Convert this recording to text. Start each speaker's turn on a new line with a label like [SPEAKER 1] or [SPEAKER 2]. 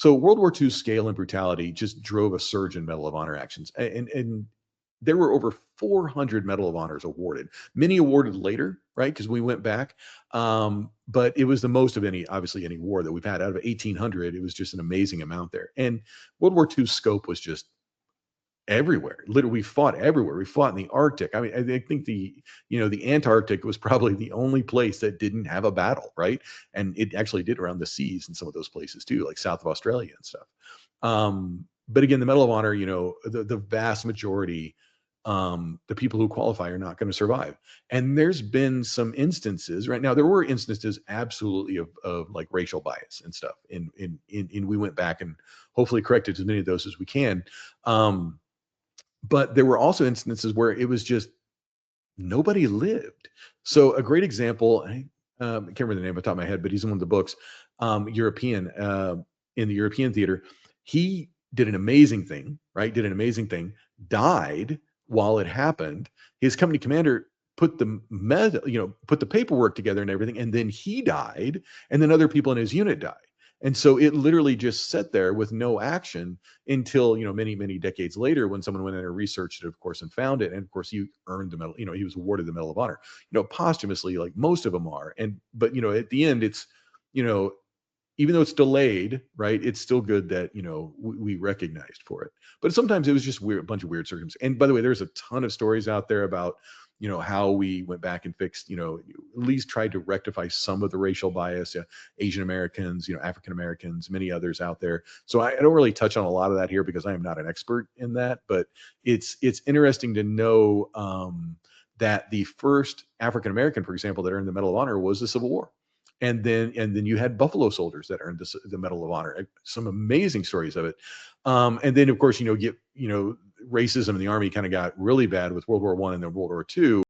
[SPEAKER 1] So World War II scale and brutality just drove a surge in Medal of Honor actions, and there were over 400 Medal of Honors awarded. Many awarded later, right? Because we went back, but it was the most of any, obviously, any war that we've had out of 1,800. It was just an amazing amount there, and World War II scope was just everywhere. Literally, we fought everywhere. We fought in the Arctic. I mean, I think the Antarctic was probably the only place that didn't have a battle, right? And it actually did around the seas in some of those places too, like south of Australia and stuff. But again, the Medal of Honor, the vast majority, the people who qualify are not going to survive. And there's been some instances right now. There were instances absolutely of like racial bias and stuff. And we went back and hopefully corrected as many of those as we can. But there were also instances where it was just nobody lived. So a great example, I can't remember the name off the top of my head, but he's in one of the books, European, in the European theater. He did an amazing thing, right? Did an amazing thing, died while it happened. His company commander put put the paperwork together and everything, and then he died, and then other people in his unit died. And so it literally just sat there with no action until, many, many decades later when someone went in and researched it, of course, and found it. And of course, he earned the medal, he was awarded the Medal of Honor, posthumously, like most of them are. But, at the end, it's, even though it's delayed, right, it's still good that, we recognized for it. But sometimes it was just weird, a bunch of weird circumstances. And by the way, there's a ton of stories out there about, how we went back and fixed, at least tried to rectify some of the racial bias, Asian Americans, African Americans, many others out there. So I don't really touch on a lot of that here because I am not an expert in that, but it's interesting to know that the first African American, for example, that earned the Medal of Honor was the Civil War. And then you had Buffalo soldiers that earned the Medal of Honor. Some amazing stories of it. And then, of course, racism in the Army kind of got really bad with World War I and then World War II.